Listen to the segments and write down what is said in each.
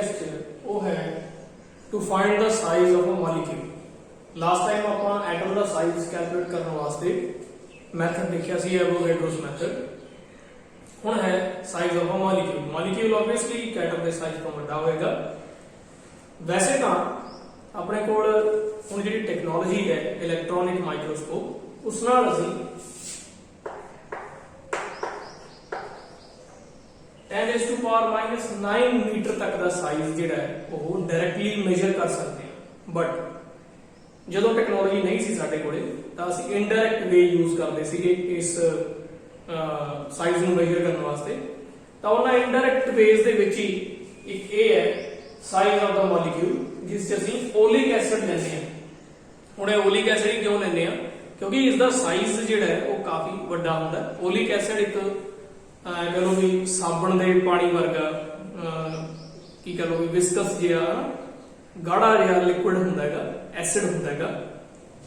Test वो है to find the size of a molecule. Last time आप atom का साइज कैलकुलेट करने वास्ते मैथड देखा सी एवोगैड्रोस मैथड। हुण है size of a molecule. Molecule obviously एक एटम के साइज तो वड्डा होएगा। वैसे तो अपने कोल हुण जिहड़ी टेक्नोलॉजी है इलैक्ट्रॉनिक माइक्रोस्कोप उस नाल असीं 10⁻⁹ मीटर तक का साइज जिहड़ा है वो डायरैक्टली मेजर कर सकते हैं। बट जदों टेक्नोलॉजी नहीं सी साडे कोले तां असीं इनडायरैक्ट वे यूज करदे सीगे इस साइज नूं मेजर करने वास्ते। तां उन्हां इनडायरैक्ट वेज दे विच ही एक ये है साइज ऑफ द मॉलिक्यूल जिस असीं ओलिक एसिड लैंदे हां। हुण ये ओलिक एसिड ही क्यों लैंदे हां क्योंकि इसका साइज जिहड़ा है वो काफी वड्डा हुंदा है। ओलिक एसिड एक कह लो भी साबण दे पानी वर्गा की कह लो भी विस्कस जिहा गाढ़ा जिहा लिक्विड हुंदा हैगा, एसिड हुंदा हैगा।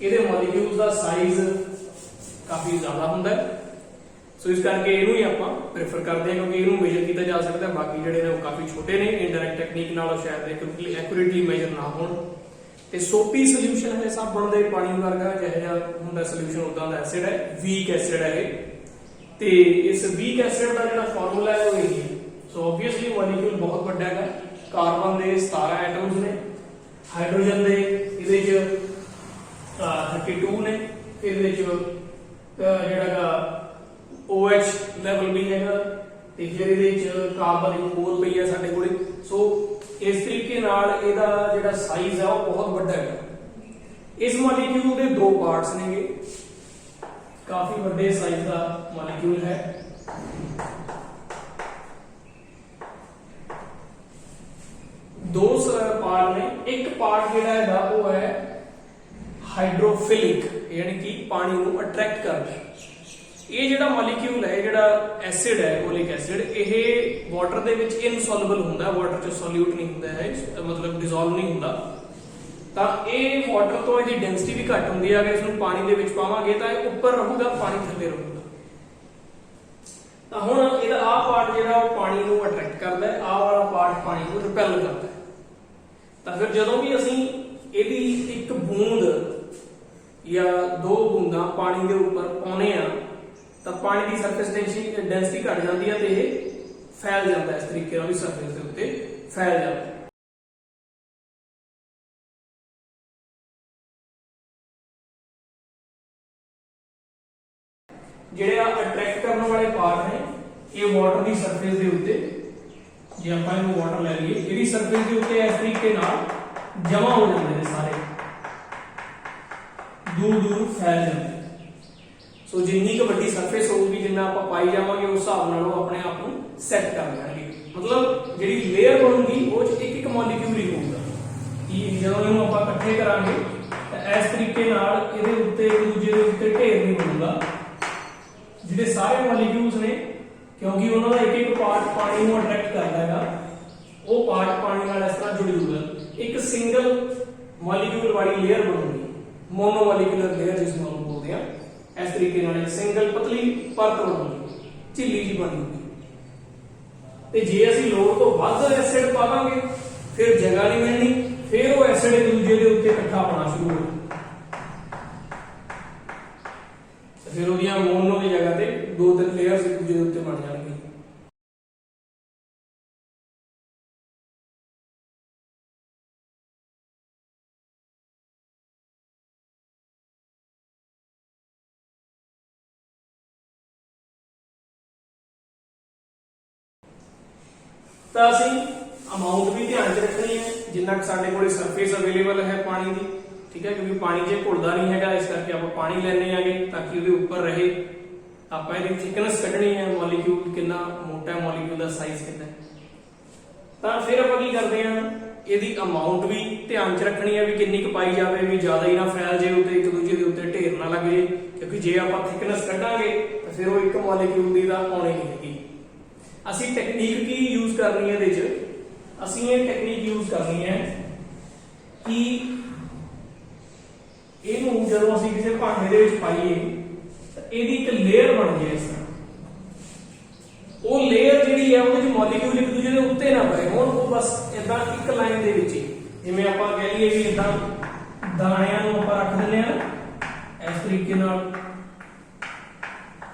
इहदे मॉलिक्यूल्स दा साइज काफी ज्यादा हुंदा है। सो इस करके इहनूं ही आपां प्रेफर करते हैं क्योंकि इहनूं मेजर किया जा सकता है। बाकी जिहड़े ने वो काफी छोटे ने, इनडायरैक्ट टैक्नीक नाल शायद एक्यूरेटली मेजर ना होण। ते सोपी सोल्यूशन है साबण दे पानी वर्गा जिहा हुंदा सोल्यूशन उदां दा एसिड है, वीक एसिड है। ते इस वीक एसिड का जिहड़ा फार्मूला है वो यही है। सो ऑब्वियसली मॉलिक्यूल बहुत बड़ा है। कार्बन के 17 एटम्स ने, हाइड्रोजन के इहदे च 32 ने, फिर इहदे च जिहड़ा OH लेवल भी हैगा ते फिर इहदे च कार्बन एक होर पई है साडे कोले। सो इस तरीके नाल इहदा जिहड़ा साइज है वो बहुत बड़ा है। इस मॉलिक्यूल के दो पार्ट्स नेगे, काफी बड़े साइज का मॉलिक्यूल है। दो पार्ट ने, एक पार्ट जिहड़ा हैगा वो है हाइड्रोफिलिक यानी कि पानी को अट्रैक्ट करदा है। ये जिहड़ा मॉलिक्यूल है, जिहड़ा एसिड है ओलिक एसिड, ये वाटर दे विच इनसॉल्युबल हुंदा है, वाटर च सॉल्यूट नहीं हुंदा है, मतलब डिसॉल्व नहीं हुंदा। ਤਾਂ ਇਹ ਵਾਟਰ ਤੋਂ ਇਹਦੀ ਡੈਂਸਿਟੀ ਵੀ ਘੱਟ ਹੁੰਦੀ ਹੈ। ਅਗਰ ਇਸ ਨੂੰ ਪਾਣੀ ਦੇ ਵਿੱਚ ਪਾਵਾਂਗੇ ਤਾਂ ਇਹ ਉੱਪਰ ਰਹੂਗਾ, ਪਾਣੀ ਥੱਲੇ ਰਹੂਗਾ। ਤਾਂ ਹੁਣ ਇਹਦਾ ਆਹ ਪਾਰਟ ਜਿਹੜਾ ਉਹ ਪਾਣੀ ਨੂੰ ਅਟਰੈਕਟ ਕਰਦਾ ਹੈ, ਆਹ ਵਾਲਾ ਪਾਰਟ ਪਾਣੀ ਨੂੰ ਰਿਪੈਲ ਕਰਦਾ ਹੈ। ਤਾਂ ਫਿਰ ਜਦੋਂ ਵੀ ਅਸੀਂ ਇਹਦੀ ਇੱਕ ਬੂੰਦ ਜਾਂ ਦੋ ਬੂੰਦਾਂ ਪਾਣੀ ਦੇ ਉੱਪਰ ਪਾਉਨੇ ਆ ਤਾਂ ਪਾਣੀ ਦੀ ਸਰਫੇਸ ਡੈਂਸਿਟੀ ਘਟ ਜਾਂਦੀ ਹੈ ਤੇ ਇਹ ਫੈਲ ਜਾਂਦਾ ਹੈ। ਇਸ ਤਰੀਕੇ ਨਾਲ ਵੀ ਸਰਫੇਸ ਦੇ ਉੱਤੇ ਫੈਲ ਜਾਂਦਾ ਹੈ। ਜਿਹੜੇ ਆ ਅਟਰੈਕਟ ਕਰਨ ਵਾਲੇ ਪਾਰਟ ਨੇ ਇਹ ਵਾਟਰ ਦੀ ਸਰਫੇਸ ਦੇ ਉੱਤੇ, ਜੇ ਆਪਾਂ ਇਹਨੂੰ ਵਾਟਰ ਲੈ ਲਈਏ, ਇਹਦੀ ਸਰਫੇਸ ਦੇ ਉੱਤੇ ਇਸ ਤਰੀਕੇ ਨਾਲ ਜਮਾ ਹੋ ਜਾਂਦੇ ਨੇ, ਸਾਰੇ ਦੂਰ ਦੂਰ ਫੈਲ ਜਾਂਦੇ ਨੇ। ਸੋ ਜਿੰਨੀ ਕੁ ਵੱਡੀ ਸਰਫੇਸ ਹੋਊਗੀ, ਜਿੰਨਾ ਆਪਾਂ ਪਾਈ ਜਾਵਾਂਗੇ ਉਸ ਹਿਸਾਬ ਨਾਲ ਉਹ ਆਪਣੇ ਆਪ ਨੂੰ ਸੈੱਟ ਕਰ ਲੈਣਗੇ। ਮਤਲਬ ਜਿਹੜੀ ਲੇਅਰ ਬਣੂਗੀ ਉਹ ਚ ਇੱਕ ਇੱਕ ਮੋਲੀਕਿਊਲ ਹੀ ਹੋਊਗਾ। ਕਿ ਜਦੋਂ ਇਹਨੂੰ ਆਪਾਂ ਇਕੱਠੇ ਕਰਾਂਗੇ ਤਾਂ ਇਸ ਤਰੀਕੇ ਨਾਲ ਇਹਦੇ ਉੱਤੇ ਇੱਕ ਦੂਜੇ ਦੇ ਉੱਤੇ ਢੇਰ ਨਹੀਂ ਬਣੂਗਾ। ਜਿਹੜੇ ਸਾਰੇ ਮੋਲੀਕਿਊਲਸ ਨੇ, ਕਿਉਂਕਿ ਉਹਨਾਂ ਦਾ ਇੱਕ ਇੱਕ ਪਾਰਟ ਪਾਣੀ ਨੂੰ ਅਟਰੈਕਟ ਕਰਦਾ ਹੈਗਾ, ਉਹ ਪਾਰਟ ਪਾਣੀ ਨਾਲ ਇਸ ਤਰ੍ਹਾਂ ਜੁੜ ਜੂਗਾ। ਇੱਕ ਸਿੰਗਲ ਮੋਲੀਕਿਊਲ ਵਾਲੀ ਲੇਅਰ ਬਣੂਗੀ, ਮੋਨੋਮੋਲੀਕੂਲਰ ਲੇਅਰ ਜਿਸ ਨੂੰ ਬੋਲਦੇ ਆ। ਇਸ ਤਰੀਕੇ ਨਾਲ ਇੱਕ ਸਿੰਗਲ ਪਤਲੀ ਪਰਤ ਬਣੂਗੀ, ਝਿੱਲੀ ਜੀ ਬਣੂਗੀ। ਤੇ ਜੇ ਅਸੀਂ ਲੋੜ ਤੋਂ ਵੱਧ ਐਸਿਡ ਪਾ ਦਾਂਗੇ ਫਿਰ ਜਗ੍ਹਾ ਨਹੀਂ ਮਿਲਣੀ, ਫਿਰ ਉਹ ਐਸਿਡ ਇੱਕ ਦੂਜੇ ਦੇ ਉੱਤੇ ਇਕੱਠਾ ਹੋਣਾ ਸ਼ੁਰੂ ਹੋ ਜਾਊਗਾ। फिर ਉਹਦੀਆਂ ਮੋਨੋ ਦੀ ਜਗ੍ਹਾ ਤੇ ਦੋ ਤਿੰਨ ਲੇਅਰਸ ਇੱਕ ਦੂਜੇ ਦੇ ਉੱਤੇ ਬਣ ਜਾਣਗੇ। ਤਾਂ ਅਸੀਂ ਅਮਾਉਂਟ ਵੀ ਧਿਆਨ 'ਚ ਰੱਖਣੀ ਹੈ ਜਿੰਨਾ ਕਿ ਸਾਡੇ ਕੋਲੇ ਸਰਫੇਸ ਅਵੇਲੇਬਲ ਹੈ ਪਾਣੀ ਦੀ। ठीक है, क्योंकि पानी जे घुलदा नहीं हैगा, इस करके आप पानी लेने आगे ताकि उसके ऊपर रहे। आप थिकनेस कढ़नी है, मॉलिक्यूल कितना मोटा है, मॉलिक्यूल का साइज कितना है। तो फिर आप की करते हैं, यदि अमाउंट भी ध्यान च रखनी है भी कितनी पाई जाए, भी ज्यादा ही ना फैल जाए उत्ते, एक दूजे के उत्ते ढेर ना लग जाए। क्योंकि जे आप थिकनेस कढ़ांगे तो फिर वो एक मॉलिक्यूल की आनी नहीं हैगी। असीं टैक्नीक की यूज करनी है, इहदे च असीं ये टैक्नीक यूज करनी है कि ਇਹਨੂੰ ਜਦੋਂ ਅਸੀਂ ਕਿਸੇ ਭਾਂਡੇ ਦੇ ਵਿੱਚ ਪਾਈਏ ਤਾਂ ਇਹਦੀ ਇੱਕ ਲੇਅਰ ਬਣ ਜਾਏ। ਇਸ ਤਰ੍ਹਾਂ ਉਹ ਲੇਅਰ ਜਿਹੜੀ ਹੈ ਉਹਦੇ ਵਿੱਚ ਮੋਲੀਕਿਊਲ ਇੱਕ ਦੂਜੇ ਦੇ ਦੇ ਉੱਤੇ ਨਾ ਪਏ ਹੋਣ, ਉਹ ਬਸ ਇਦਾਂ ਇੱਕ ਲਾਈਨ ਦੇ ਵਿੱਚ ਹੀ, ਜਿਵੇਂ ਆਪਾਂ ਕਹਿ ਲਈਏ ਵੀ ਇਦਾਂ ਦਾਣਿਆਂ ਨੂੰ ਆਪਾਂ ਰੱਖ ਦਿੰਦੇ ਆ ਇਸ ਤਰੀਕੇ ਨਾਲ,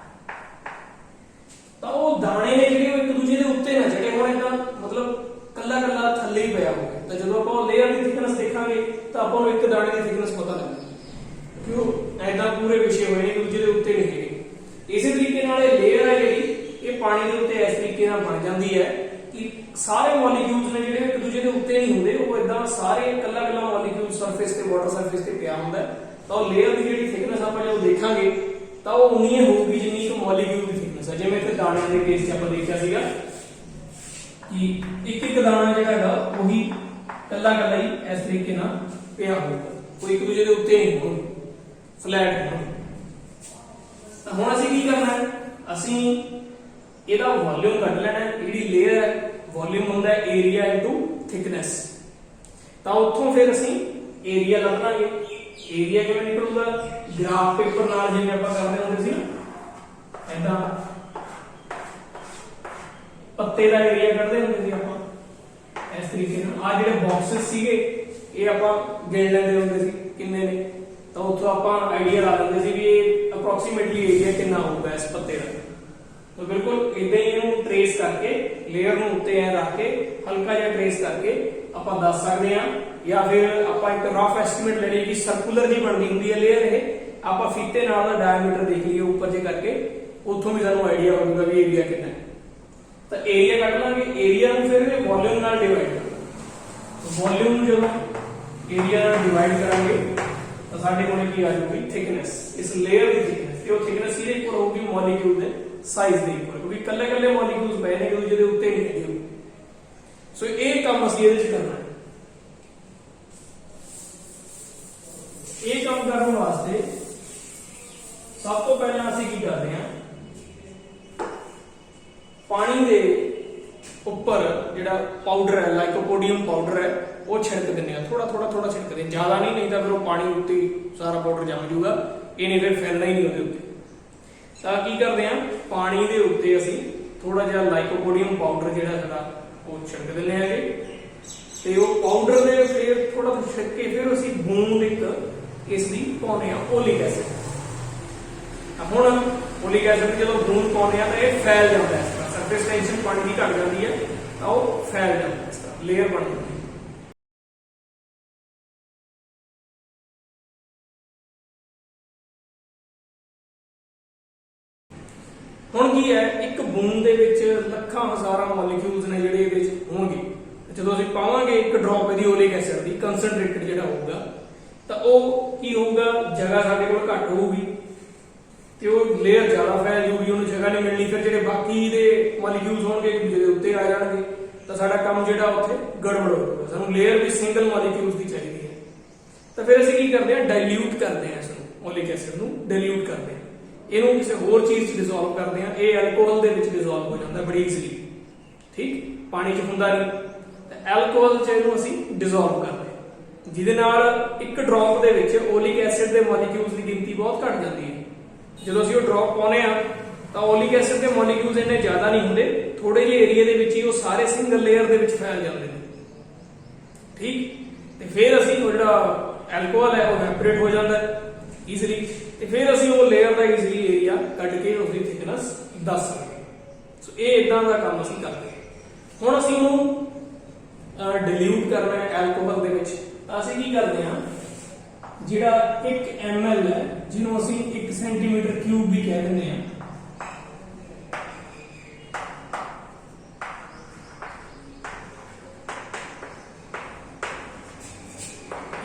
ਤਾਂ ਉਹ ਦਾਣੇ ਨੇ ਜਿਹੜੇ ਉਹ ਇੱਕ ਦੂਜੇ ਦੇ ਉੱਤੇ ਨਾ ਚੜੇ ਹੋਣ, ਇਦਾਂ ਮਤਲਬ ਕੱਲਾ ਕੱਲਾ ਥੱਲੇ ਹੀ ਪਿਆ ਹੋਵੇ। ਤਾਂ ਜਦੋਂ ਆਪਾਂ ਲੇਅਰ ਦੀ ਥਿਕਨੈਸ ਦੇਖਾਂਗੇ ਤਾਂ ਆਪਾਂ ਨੂੰ ਇੱਕ ਦਾਣੇ ਦੀ ਥਿਕਨੈਸ ਪਤਾ ਲੱਗੇਗੀ, ਕਿਉਂ ਐਦਾਂ ਪੂਰੇ ਵਿਛੇ ਹੋਏ ਨੇ, ਇੱਕ ਦੂਜੇ ਦੇ ਉੱਤੇ ਨਹੀਂ ਹੈਗੇ। ਇਸੇ ਤਰੀਕੇ ਨਾਲ ਇਹ ਲੇਅਰ ਹੈ ਜਿਹੜੀ, ਇਹ ਪਾਣੀ ਦੇ ਉੱਤੇ ਇਸ ਤਰੀਕੇ ਨਾਲ ਬਣ ਜਾਂਦੀ ਹੈ ਕਿ ਸਾਰੇ ਮੋਲੀਕਿਊਲਸ ਨੇ ਜਿਹੜੇ ਇੱਕ ਦੂਜੇ ਦੇ ਉੱਤੇ ਨਹੀਂ ਹੁੰਦੇ, ਉਹ ਇਦਾਂ ਸਾਰੇ ਕੱਲਾ ਕੱਲਾ ਮੋਲੀਕਿਊਲ ਸਰਫੇਸ ਤੇ ਵਾਟਰ ਸਰਫੇਸ ਤੇ ਪਿਆ ਹੁੰਦਾ। ਤਾਂ ਉਹ ਲੇਅਰ ਦੀ ਜਿਹੜੀ ਥਿਕਨੈਸ ਆਪਾਂ ਜਦੋਂ ਦੇਖਾਂਗੇ ਤਾਂ ਉਹ ਉਨੀ ਹੀ ਹੋਊਗੀ ਜਿੰਨੀ ਕਿ ਮੋਲੀਕਿਊਲ ਦੀ ਥਿਕਨੈਸ ਹੈ। ਜਿਵੇਂ ਇੱਥੇ ਦਾਣਿਆਂ ਦੇ ਕੇਸ 'ਚ ਆਪਾਂ ਦੇਖਿਆ ਸੀਗਾ ਕਿ ਇੱਕ ਇੱਕ ਦਾਣਾ ਜਿਹੜਾ ਹੈਗਾ ਉਹੀ ਕੱਲਾ ਕੱਲਾ ਹੀ ਇਸ ਤਰੀਕੇ ਨਾਲ ਪਿਆ ਹੋਊਗਾ, ਕੋਈ ਇੱਕ ਦੂਜੇ ਦੇ ਉੱਤੇ ਨਹੀਂ ਹੋਣਗੇ, ਫਲੈਟ ਹੋਣਗੇ। ਤਾਂ ਹੁਣ ਅਸੀਂ ਕੀ ਕਰਨਾ ਹੈ, ਅਸੀਂ ਇਹਦਾ ਵੋਲਿਊਮ ਕੱਢ ਲੈਣਾ ਹੈ। ਜਿਹੜੀ ਲੇਅਰ ਹੈ ਵੋਲਿਊਮ ਹੁੰਦਾ ਹੈ ਏਰੀਆ ਇਨਟੂ ਥਿਕਨੈਸ। ਤਾਂ ਉੱਥੋਂ ਫਿਰ ਅਸੀਂ ਏਰੀਆ ਲੱਭਾਂਗੇ। ਏਰੀਆ ਕਿਵੇਂ ਨਿਕਲੂਗਾ, ਗ੍ਰਾਫ ਪੇਪਰ ਨਾਲ ਜਿਵੇਂ ਆਪਾਂ ਕਰਦੇ ਹੁੰਦੇ ਸੀ ਨਾ, ਐਦਾਂ ਪੱਤੇ ਦਾ ਏਰੀਆ ਕੱਢਦੇ ਹੁੰਦੇ ਸੀ ਆਪਾਂ ਇਸ ਤਰੀਕੇ ਨਾਲ। ਆ ਜਿਹੜੇ ਬਾਕਸਸ ਸੀਗੇ ਇਹ ਆਪਾਂ ਗਿਣ ਲੈਂਦੇ ਹੁੰਦੇ ਸੀ ਕਿੰਨੇ ਨੇ, ਤਾਂ ਉੱਥੋਂ ਆਪਾਂ ਆਈਡੀਆ ਲਾ ਲੈਂਦੇ ਸੀ ਵੀ ਇਹ ਅਪਰੋਕਸੀਮੇਟਲੀ ਏਰੀਆ ਕਿੰਨਾ ਹੋਊਗਾ ਇਸ ਪੱਤੇ ਦਾ। ਤਾਂ ਬਿਲਕੁਲ ਇਦਾਂ ਹੀ ਇਹਨੂੰ ਟ੍ਰੇਸ ਕਰਕੇ ਲੇਅਰ ਨੂੰ ਉੱਤੇ ਐ ਰੱਖ ਕੇ ਹਲਕਾ ਜਿਹਾ ਟ੍ਰੇਸ ਕਰਕੇ ਆਪਾਂ ਦੱਸ ਸਕਦੇ ਹਾਂ, ਜਾਂ ਫਿਰ ਆਪਾਂ ਇੱਕ ਰਫ ਐਸਟੀਮੇਟ ਲੈ ਲਈਏ ਕਿ ਸਰਕੂਲਰ ਜੀ ਬਣਦੀ ਹੁੰਦੀ ਹੈ ਲੇਅਰ। ਇਹ ਆਪਾਂ ਫੀਤੇ ਨਾਲ ਦਾ ਡਾਇਆਮੀਟਰ ਦੇਖ ਲਈਏ ਉੱਪਰ ਜੇ ਕਰਕੇ, ਉੱਥੋਂ ਵੀ ਸਾਨੂੰ ਆਈਡੀਆ ਹੋਊਗਾ ਵੀ ਏਰੀਆ ਕਿੰਨਾ ਹੈ। ਤਾਂ ਏਰੀਆ ਕੱਢ ਲਾਂਗੇ, ਏਰੀਆ ਨੂੰ ਫਿਰ ਵੋਲਿਊਮ ਨਾਲ ਡਿਵਾਈਡ ਕਰਾਂਗੇ। ਵੋਲਿਊਮ ਨੂੰ ਜਦੋਂ ਏਰੀਆ ਨਾਲ ਡਿਵਾਈਡ ਕਰਾਂਗੇ ਤਾਂ ਸਾਡੇ ਕੋਲ ਕੀ ਆ ਜਾਊਗੀ, ਥਿਕਨੈਸ, ਇਸ ਲੇਅਰ ਦੀ ਥਿਕਨੈਸ। ਤੇ ਉਹ ਥਿਕਨੈਸ ਕਿਹਦੇ ਇੱਕੋ ਹੋਊਗੀ, ਮੋਲੀਕਿਊਲ ਦੇ ਸਾਈਜ਼ ਦੇ ਇੱਕੋ, ਕਿਉਂਕਿ ਕੱਲੇ ਕੱਲੇ ਮੋਲੀਕਿਊਲਸ ਪਏ ਨੇ ਜਿਹਦੇ ਉੱਤੇ ਨਹੀਂ ਹੈਗੇ। ਸੋ ਇਹ ਕੰਮ ਅਸੀਂ ਇਹਦੇ ਵਿੱਚ ਕਰਨਾ ਹੈ। ਇਹ ਕੰਮ ਕਰਨ ਵਾਸਤੇ ਸਭ ਤੋਂ ਪਹਿਲਾਂ ਅਸੀਂ ਕੀ ਕਰਦੇ ਹਾਂ, ਪਾਣੀ ਦੇ ਉੱਪਰ ਜਿਹੜਾ ਪਾਊਡਰ ਹੈ, ਲਾਈਕੋਪੋਡੀਅਮ ਪਾਊਡਰ ਹੈ, ਉਹ ਛਿੜਕ ਦਿੰਦੇ ਆ, ਥੋੜਾ ਥੋੜਾ ਥੋੜਾ ਛਿੜਕਦੇ, ਜ਼ਿਆਦਾ ਨਹੀਂ ਤਾਂ ਫਿਰ ਉਹ ਪਾਣੀ ਉੱਤੇ ਸਾਰਾ ਪਾਊਡਰ ਜੰਮ ਜਾਊਗਾ, ਇਹ ਨਹੀਂ ਫਿਰ ਫੈਲਣਾ ਹੀ ਨਹੀਂ ਉਹਦੇ ਉੱਤੇ। ਤਾਂ ਕੀ ਕਰਦੇ ਆ, ਪਾਣੀ ਦੇ ਉੱਤੇ ਅਸੀਂ ਥੋੜਾ ਜਿਹਾ ਲਾਈਕੋਪੋਡੀਅਮ ਪਾਊਡਰ ਜਿਹੜਾ ਸਾਡਾ ਉਹ ਛਿੜਕ ਦਿੰਦੇ ਹੈਗੇ, ਤੇ ਉਹ ਪਾਊਡਰ ਦੇ ਫਿਰ ਥੋੜਾ ਛਿੜਕ ਕੇ ਫਿਰ ਅਸੀਂ ਬੂੰਦ ਇੱਕ ਇਸ ਦੀ ਪਾਉਂਦੇ ਆ ਓਲਿਕ ਐਸਿਡ। ਹੁਣ ਓਲਿਕ ਐਸਿਡ ਜਦੋਂ ਬੂੰਦ ਪਾਉਂਦੇ ਆ ਤਾਂ ਇਹ ਫੈਲ ਜਾਂਦਾ ਹੈ, ਸਰਫੇਸ ਟੈਂਸ਼ਨ ਪਾਣੀ ਦੀ ਘਟ ਜਾਂਦੀ ਹੈ ਤਾਂ ਉਹ ਫੈਲ ਜਾਂਦਾ, ਇਸ ਤਰ੍ਹਾਂ ਲੇਅਰ ਬਣ ਜਾਂਦੀ ਹੈ। ਹੁਣ ਕੀ ਹੈ, ਇੱਕ ਬੂੰਦ ਦੇ ਵਿੱਚ ਲੱਖਾਂ ਹਜ਼ਾਰਾਂ ਮੋਲੀਕਿਊਲਸ ਨੇ ਜਿਹੜੇ ਇਹਦੇ ਵਿੱਚ ਹੋਣਗੇ। ਜਦੋਂ ਅਸੀਂ ਪਾਵਾਂਗੇ ਇੱਕ ਡ੍ਰੌਪ ਇਹਦੀ ਓਲਿਕ ਐਸਿਡ ਦੀ ਕੰਸਨਟ੍ਰੇਟਡ ਜਿਹੜਾ ਹੋਊਗਾ, ਤਾਂ ਉਹ ਕੀ ਹੋਊਗਾ, ਜਗ੍ਹਾ ਸਾਡੇ ਕੋਲ ਘੱਟ ਹੋਊਗੀ ਤੇ ਉਹ ਲੇਅਰ ਜ਼ਿਆਦਾ ਫੈਲ ਜੂਗੀ, ਉਹਨੂੰ ਜਗ੍ਹਾ ਨਹੀਂ ਮਿਲਣੀ। ਫਿਰ ਜਿਹੜੇ ਬਾਕੀ ਦੇ ਮੋਲੀਕਿਊਲਸ ਹੋਣਗੇ ਜਿਹਦੇ ਉੱਤੇ ਆ ਜਾਣਗੇ, ਤਾਂ ਸਾਡਾ ਕੰਮ ਜਿਹੜਾ ਉੱਥੇ ਗੜਬੜ ਹੋਊਗਾ। ਸਾਨੂੰ ਲੇਅਰ ਵੀ ਸਿੰਗਲ ਮੋਲੀਕਿਊਲਸ ਦੀ ਚਾਹੀਦੀ ਹੈ। ਤਾਂ ਫਿਰ ਅਸੀਂ ਕੀ ਕਰਦੇ ਹਾਂ, ਡਾਇਲਿਊਟ ਕਰਦੇ ਹਾਂ ਇਸ ਨੂੰ, ਓਲਿਕ ਐਸਿਡ ਨੂੰ ਡਾਇਲਿਊਟ ਕਰਦੇ ਹਾਂ, ਇਹਨੂੰ ਕਿਸੇ ਹੋਰ ਚੀਜ਼ 'ਚ ਡਿਸੋਲਵ ਕਰਦੇ ਹਾਂ। ਇਹ ਐਲਕੋਹਲ ਦੇ ਵਿੱਚ ਡਿਸੋਲਵ ਹੋ ਜਾਂਦਾ ਬੜੀ ਈਜ਼ੀਲੀ, ਠੀਕ, ਪਾਣੀ 'ਚ ਹੁੰਦਾ ਨਹੀਂ। ਤਾਂ ਐਲਕੋਹਲ 'ਚ ਇਹਨੂੰ ਅਸੀਂ ਡਿਸੋਲਵ ਕਰਦੇ ਹਾਂ, ਜਿਹਦੇ ਨਾਲ ਇੱਕ ਡ੍ਰੌਪ ਦੇ ਵਿੱਚ ਓਲਿਕ ਐਸਿਡ ਦੇ ਮੋਲੀਕਿਊਲਸ ਦੀ ਗਿਣਤੀ ਬਹੁਤ ਘਟ ਜਾਂਦੀ ਹੈ। ਜਦੋਂ ਅਸੀਂ ਉਹ ਡ੍ਰੌਪ ਪਾਉਂਦੇ ਆ ਤਾਂ ਓਲਿਕ ਐਸਿਡ ਦੇ ਮੋਲੀਕਿਊਲਸ ਇੰਨੇ ਜ਼ਿਆਦਾ ਨਹੀਂ ਹੁੰਦੇ, ਥੋੜੇ ਜਿਹੇ ਏਰੀਆ ਦੇ ਵਿੱਚ ਹੀ ਉਹ ਸਾਰੇ ਸਿੰਗਲ ਲੇਅਰ ਦੇ ਵਿੱਚ ਫੈਲ ਜਾਂਦੇ ਨੇ, ਠੀਕ। ਤੇ ਫਿਰ ਅਸੀਂ ਉਹ ਜਿਹੜਾ ਐਲਕੋਹਲ ਹੈ ਉਹ ਵੈਪੋਰੇਟ ਹੋ ਜਾਂਦਾ ਹੈ ਈਜ਼ੀਲੀ, ਤੇ ਫਿਰ ਅਸੀਂ ਉਹ ਲੇਅਰ ਦਾ ਈਜ਼ੀਲੀ ਏਰੀਆ ਕੱਢ ਕੇ ਉਸਦੀ ਥਿਕਨੈਸ ਦੱਸ ਸਕਦੇ। ਸੋ ਇਹ ਇਦਾਂ ਦਾ ਕੰਮ ਅਸੀਂ ਕਰਦੇ ਹਾਂ। ਹੁਣ ਅਸੀਂ ਉਹਨੂੰ ਡਿਲੂਟ ਕਰਨਾ ਹੈ ਐਲਕੋਹਲ ਦੇ ਵਿੱਚ, ਤਾਂ ਅਸੀਂ ਕੀ ਕਰਦੇ ਹਾਂ, ਜਿਹੜਾ 1 ml ਹੈ ਜਿਹਨੂੰ ਅਸੀਂ 1 ਸੈਂਟੀਮੀਟਰ ਕਿਊਬ ਵੀ ਕਹਿ ਦਿੰਦੇ ਹਾਂ,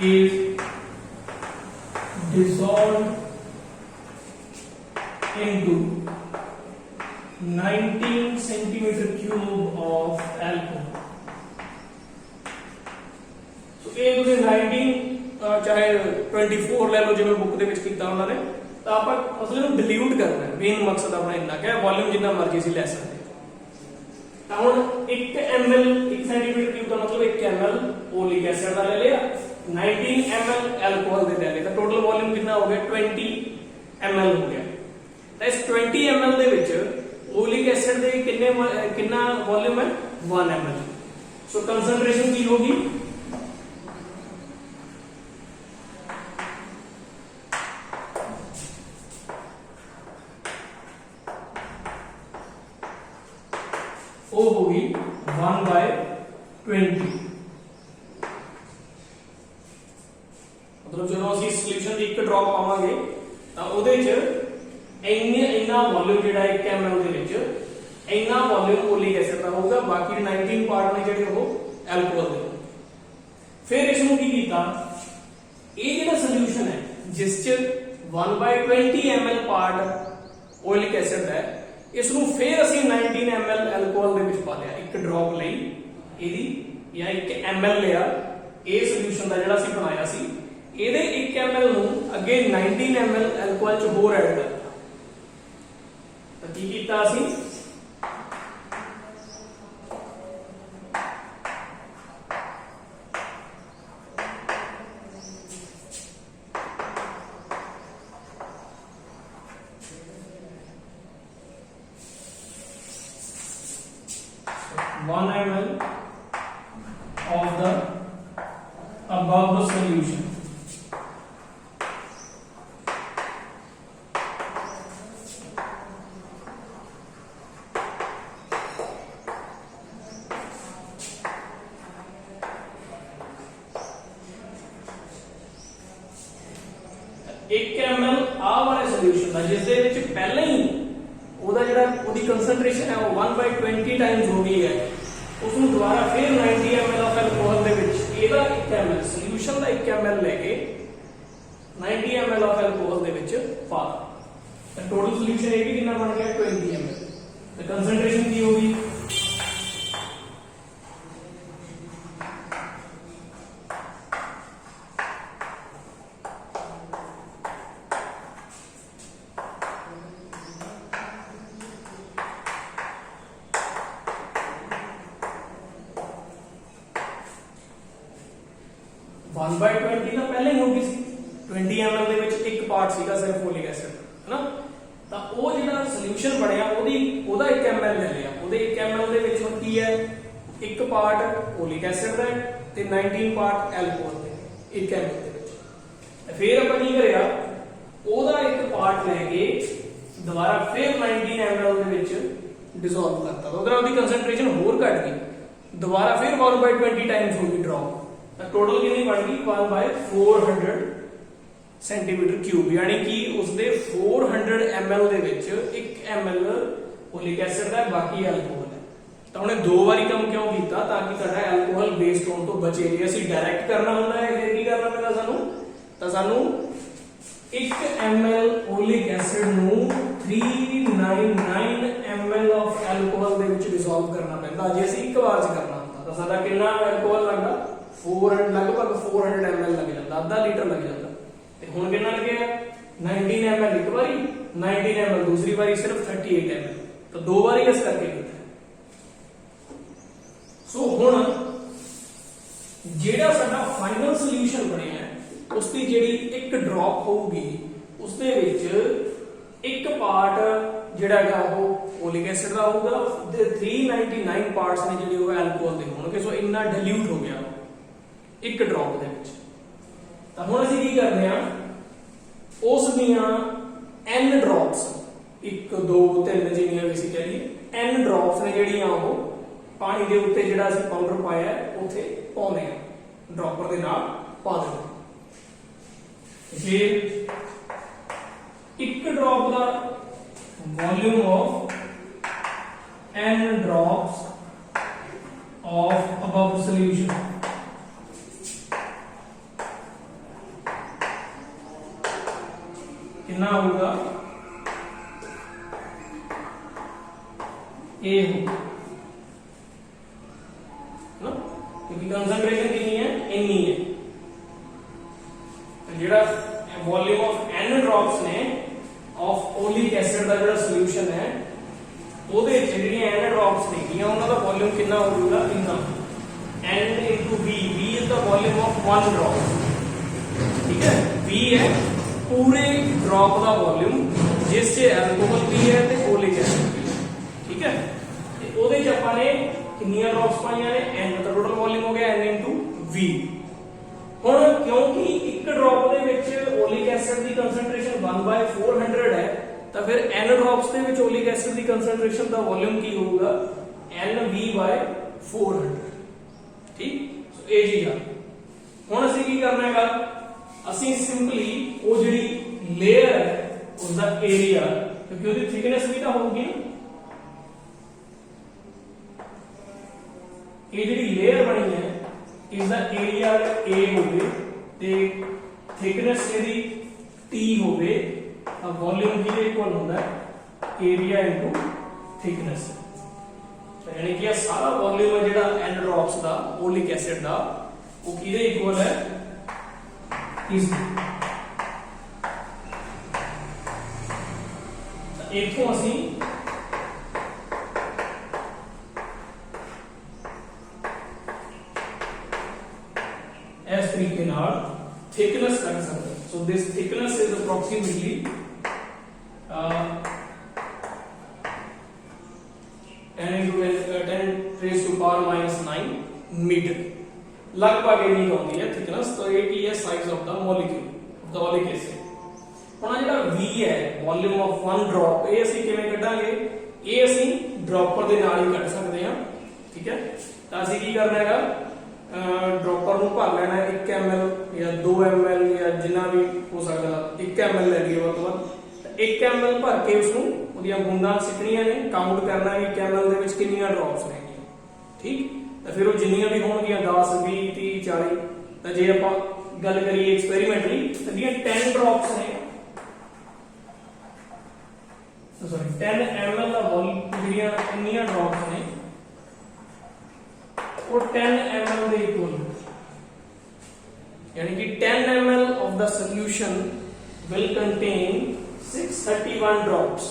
is dissolved into 19 centimeter cube of alcohol। So ਇਹ ਤੁਸੀਂ 19 ਚਾਹੇ 24 ਲੈ ਲਓ ਜਿਵੇਂ ਬੁੱਕ ਦੇ ਵਿੱਚ ਕੀਤਾ ਉਹਨਾਂ ਨੇ, ਤਾਂ ਆਪਾਂ ਅਸਲ ਨੂੰ ਡਿਲੂਟ ਕਰਨਾ ਹੈ। ਮੇਨ ਮਕਸਦ ਆਪਣਾ ਇੰਨਾ ਕਿ ਵੋਲਿਊਮ ਜਿੰਨਾ ਮਰਜ਼ੀ ਅਸੀਂ ਲੈ ਸਕਦੇ ਹਾਂ। ਤਾਂ ਹੁਣ 1 ml 1 ਸੈਂਟੀਮੀਟਰ ਕਿਊਬ ਦਾ ਮਤਲਬ 1 ml ਓਲਿਕ ਐਸਿਡ ਦਾ ਲੈ ਲਿਆ, 19 ml ਐਲਕੋਹਲ ਦੇ ਲੈ ਲਿਆ, ਤਾਂ ਟੋਟਲ ਵੋਲਿਊਮ ਕਿੰਨਾ ਹੋ ਗਿਆ, 20 ml ਹੋ ਗਿਆ। ਤਾਂ ਇਸ 20 ml ਦੇ ਵਿੱਚ ਓਲਿਕ ਐਸਿਡ ਦੇ ਕਿੰਨਾ ਵੋਲਿਊਮ ਹੈ, 1 ml। सो कंसंट्रेशन की होगी वो होगी 1/20। मतलब जो ਅਸੀਂ ਸੋਲੂਸ਼ਨ ਦੀ ਇੱਕ ਡ੍ਰੌਪ ਪਾਵਾਂਗੇ ਤਾਂ ਉਹਦੇ ਚ ਇੰਨਾ ਵੋਲਿਊਮ ਜਿਹੜਾ 1 ml ਦੇ ਵਿੱਚ ਇੰਨਾ ਵੋਲਿਊਮ ਓਲਿਕ ਐਸਿਡ ਦਾ ਹੋਊਗਾ, ਬਾਕੀ 19 ਪਾਰਟ ਨੇ ਜਿਹੜੇ ਉਹ ਐਲਕੋਹਲ ਦੇ। ਫਿਰ ਇਸ ਨੂੰ ਕੀ ਕੀਤਾ, ਇਹ ਜਿਹੜਾ ਸੋਲੂਸ਼ਨ ਹੈ ਜਿਸ ਚ 1/20 ml ਪਾਰਟ ਓਲਿਕ ਐਸਿਡ ਹੈ, ਇਸ ਨੂੰ ਫਿਰ ਅਸੀਂ 19 ml ਐਲਕੋਹਲ ਦੇ ਵਿੱਚ ਪਾ ਲਿਆ। ਇੱਕ ਡ੍ਰੌਪ ਲਈ ਇਹਦੀ ਜਾਂ 1 ml ਲਿਆ ਇਹ ਸੋਲੂਸ਼ਨ ਦਾ ਜਿਹੜਾ ਅਸੀਂ ਬਣਾਇਆ ਸੀ, ਇਹਦੇ 1 ml ਨੂੰ ਅੱਗੇ 19 ml ਐਲਕੋਹਲ ਚ ਹੋਰ ਐਡ ਕਰਤਾ। ਤਾਂ ਕੀ ਕੀਤਾ ਅਸੀਂ, one ml of the above solution एक ml ਆ ਵਾਲੇ ਸੋਲੂਸ਼ਨ ਦਾ ਜਿਸ ਦੇ ਵਿੱਚ ਪਹਿਲਾਂ ਹੀ ਉਹਦਾ ਜਿਹੜਾ ਉਹਦੀ ਕਨਸੈਂਟ੍ਰੇਸ਼ਨ ਹੈ ਉਹ 1/20 ਟਾਈਮਸ ਹੋ ਗਈ ਹੈ, ਉਸ ਨੂੰ ਦੁਬਾਰਾ ਫਿਰ 90 ml ਆਫ ਐਲਕੋਹਲ ਦੇ ਵਿੱਚ ਇਹਦਾ 1 ml ਸੋਲੂਸ਼ਨ ਦਾ 1 ml ਲੈ ਕੇ 90 ml ਆਫ ਐਲਕੋਹਲ ਦੇ ਵਿੱਚ ਪਾ ਤਾਂ ਟੋਟਲ ਸੋਲੂਸ਼ਨ ਇਹ ਵੀ ਕਿੰਨਾ ਬਣ ਗਿਆ 20 ml। ਤਾਂ ਕਨਸੈਂਟ੍ਰੇਸ਼ਨ ਕੀ ਹੋਗੀ, वन बाय 20 ਤਾਂ ਪਹਿਲਾਂ ਹੀ ਹੋ ਗਈ ਸੀ। 20 ml ਦੇ ਵਿੱਚ ਇੱਕ ਪਾਰਟ ਸੀਗਾ ਸਿਰਫ ਫੋਲਿਕ ਐਸਿਡ, ਹੈਨਾ। ਤਾਂ ਉਹ ਜਿਹੜਾ ਸੋਲੂਸ਼ਨ ਬਣਿਆ ਉਹਦਾ 1 ml ਲੈ ਲਿਆ। ਉਹਦੇ 1 ml ਦੇ ਵਿੱਚ ਹੁਣ ਕੀ ਹੈ, ਇੱਕ ਪਾਰਟ ਫੋਲਿਕ ਐਸਿਡ ਦਾ ਤੇ 19 ਪਾਰਟ ਐਲਕੋਹਲ ਦੇ 1 ml ਦੇ ਵਿੱਚ। ਫਿਰ ਆਪਾਂ ਕੀ ਕਰਿਆ, ਉਹਦਾ ਇੱਕ ਪਾਰਟ ਲੈ ਕੇ ਦੁਬਾਰਾ ਫਿਰ 19 ml ਦੇ ਵਿੱਚ ਡਿਸੋਲਵ ਕਰਤਾ। ਉਹਦਾ ਉਹਦੀ ਕਨਸੈਂਟ੍ਰੇਸ਼ਨ ਹੋਰ ਘਟ ਗਈ, ਦੁਬਾਰਾ ਫਿਰ 1/20 ਟਾਈਮਸ ਹੋ ਗਈ ਡ੍ਰੌਪ। टोटल कितनी बन गई 1/400 सेंटीमीटर क्यूब, यानी कि उसके 400 ml ਦੇ ਵਿੱਚ 1 ml ਓਲਿਕ ਐਸਿਡ ਦਾ, ਬਾਕੀ ਐਲਕੋਹਲ ਹੈ। ਤਾਂ ਉਹਨੇ ਦੋ ਵਾਰੀ ਕੰਮ ਕਿਉਂ ਕੀਤਾ, ਤਾਂ ਕਿ ਸਾਡਾ ਐਲਕੋਹਲ ਵੇਸਟ ਹੋਣ ਤੋਂ ਬਚੇ। ਜੇ ਅਸੀਂ ਡਾਇਰੈਕਟ ਕਰਨਾ ਹੁੰਦਾ ਹੈ ਫਿਰ ਕੀ ਕਰਨਾ ਪੈਂਦਾ ਸਾਨੂੰ, ਤਾਂ ਸਾਨੂੰ 1 ml ਓਲਿਕ ਐਸਿਡ ਨੂੰ 399 ml ਆਫ ਐਲਕੋਹਲ ਦੇ ਵਿੱਚ ਡਿਸੋਲਵ ਕਰਨਾ ਪੈਂਦਾ। ਜੇ ਅਸੀਂ ਇੱਕ ਵਾਰ ਚ ਕਰਨਾ ਹੁੰਦਾ ਤਾਂ ਸਾਡਾ ਕਿੰਨਾ ਐਲਕੋਹਲ ਲੱਗਦਾ, 400 लगभग 400 ml लग जाता, आधा लीटर लग जाता। ते हुण कितना लगे 19 ml एक बारी, 19 ml दूसरी बारी, सिर्फ 38 ml। तो दो बारी इस करके किया। सो हुण जेड़ा साडा फाइनल सॉल्यूशन बनिया है उसकी जेड़ी एक ड्रॉप होगी उसदे विच एक पार्ट जेड़ा है वो ओलिक एसिड दा होगा, ते 399 पार्ट्स ने जेडे वो एल्कोहल दे होणगे। सो इन्ना डाइल्यूट हो गया एक ड्रॉप ਦੇ ਵਿੱਚ। ਤਾਂ ਹੁਣ ਅਸੀਂ ਕੀ ਕਰਦੇ ਆ, ਉਸ ਦੀਆਂ n ਡ੍ਰੌਪਸ 1 2 3 ਜਿੰਨੀਆਂ ਵੀ ਅਸੀਂ ਕਹੀਏ n ਡ੍ਰੌਪਸ ਨੇ ਜਿਹੜੀਆਂ ਉਹ ਪਾਣੀ ਦੇ ਉੱਤੇ ਜਿਹੜਾ ਅਸੀਂ ਪਾਊਡਰ ਪਾਇਆ ਉੱਥੇ ਪਾਉਂਦੇ ਆ, ਡ੍ਰੌਪਰ ਦੇ ਨਾਲ ਪਾ ਦਿੰਦੇ। ਜੇ ਇੱਕ drop the volume of n drops of above solution कितना होगा, ए होगा ना, क्योंकि कंसंट्रेशन कितनी है, इतनी है। तो जेड़ा वॉल्यूम ऑफ n ड्रॉप्स ने ऑफ ओलिक एसिड का जेड़ा सॉल्यूशन है ਉਹਦੇ ਵਿੱਚ ਜਿਹੜੀਆਂ n ड्रॉप्स ਨੇ ਉਹਨਾਂ ਦਾ ਵੋਲਿਊਮ ਕਿੰਨਾ ਹੋ ਜਾਊਗਾ, ਇੰਨਾ n into v, v is the volume of 1 drop। ठीक है, v है पूरे ड्रॉप का वॉल्यूम जिस से एल्कोहल भी है ते ओलिक एसिड भी है। ठीक है, ते ओदे च ਆਪਾਂ ਨੇ कितनियां ड्रॉप्स पाइयां ने n तो टोटल वॉल्यूम हो गया n into v। ਹੁਣ क्योंकि एक ड्रॉप ਦੇ ਵਿੱਚ ਓਲਿਕ ਐਸਿਡ ਦੀ ਕਨਸੈਂਟ੍ਰੇਸ਼ਨ 1/400 ਹੈ ਤਾਂ ਫਿਰ n ਡ੍ਰੌਪਸ ਦੇ ਵਿੱਚ ਓਲਿਕ ਐਸਿਡ ਦੀ ਕਨਸੈਂਟ੍ਰੇਸ਼ਨ ਦਾ ਵੋਲਿਊਮ ਕੀ ਹੋਊਗਾ nv/400। ਠੀਕ, ਸੋ ਇਹ ਜੀ ਆ। ਹੁਣ ਅਸੀਂ ਕੀ ਕਰਨਾ ਹੈਗਾ, ਅਸੀਂ ਸਿੰਪਲੀ ਉਹ ਜਿਹੜੀ ਲੇਅਰ ਹੈ ਉਸ ਦਾ ਏਰੀਆ, ਕਿਉਂਕਿ ਉਹਦੀ ਥਿਕਨੈਸ ਵੀ ਤਾਂ ਹੋਊਗੀ ਨਾ, ਇਹ ਜਿਹੜੀ ਲੇਅਰ ਬਣੀ ਹੈ ਇਸ ਦਾ ਏਰੀਆ a ਹੋਵੇ ਤੇ ਥਿਕਨੈਸ ਇਹਦੀ t ਹੋਵੇ ਤਾਂ ਵੋਲਿਊਮ ਕਿਹਦੇ ਇਕੁਅਲ ਹੁੰਦਾ ਹੈ ਏਰੀਆ ਇਨਟੂ ਥਿਕਨੈਸ। यानी कि सारा वॉल्यूम है जेड़ा n ड्रॉप्स दा ओलिक एसिड दा वो किदे इक्वल है इस इथों ਅਸੀਂ इस तरीके नाल थिकनेस कर सकते हैं। So this thickness is approximately 10 raised to power minus 9 metre लगभग इतनी होती है थिकनेस। तो ये की है size of the molecule of the oleic acid. ਹੁਣ ਜਿਹੜਾ V ਹੈ ਵੋਲਿਊਮ ਆਫ ਵਨ ਡ੍ਰੌਪ, ਇਹ ਅਸੀਂ ਕਿਵੇਂ ਕੱਢਾਂਗੇ, ਇਹ ਅਸੀਂ ਡ੍ਰੌਪਰ ਦੇ ਨਾਲ ਹੀ ਕੱਢ ਸਕਦੇ ਹਾਂ। ਠੀਕ ਹੈ, ਤਾਂ ਅਸੀਂ ਕੀ ਕਰਨਾ ਹੈਗਾ, ਡ੍ਰੌਪਰ ਨੂੰ ਭਰ ਲੈਣਾ 1 ml ਜਾਂ 2 ml ਜਾਂ ਜਿੰਨਾ ਵੀ ਹੋ ਸਕਦਾ 1 ml ਲੈ ਲਈਏ ਵੱਧ ਤੋਂ ਵੱਧ। 1 ml ਭਰ ਕੇ ਉਸ ਨੂੰ ਉਹਦੀਆਂ ਬੂੰਦਾਂ ਸਿੱਟਣੀਆਂ ਨੇ, ਕਾਊਂਟ ਕਰਨਾ ਵੀ 1 ml ਦੇ ਵਿੱਚ ਕਿੰਨੀਆਂ ਡ੍ਰੌਪਸ ਨੇ। ਠੀਕ, ਤਾਂ ਫਿਰ ਉਹ ਜਿੰਨੀਆਂ ਵੀ ਹੋਣਗੀਆਂ 10 20 30 40, ਤਾਂ ਜੇ ਆਪਾਂ ਗੱਲ ਕਰੀਏ ਐਕਸਪੈਰੀਮੈਂਟਲੀ ਤਾਂ ਜਿਹੜੀਆਂ 10 ਡ੍ਰੌਪਸ ਨੇ, ਸੌਰੀ 10 ml ਦਾ ਵੋਲਿਊਮ, ਜਿਹੜੀਆਂ ਇੰਨੀਆਂ ਡ੍ਰੌਪਸ ਨੇ ਉਹ 10 ml ਦੇ ਇਕੁਅਲ, यानी कि 10 ml of the solution will contain 631 drops।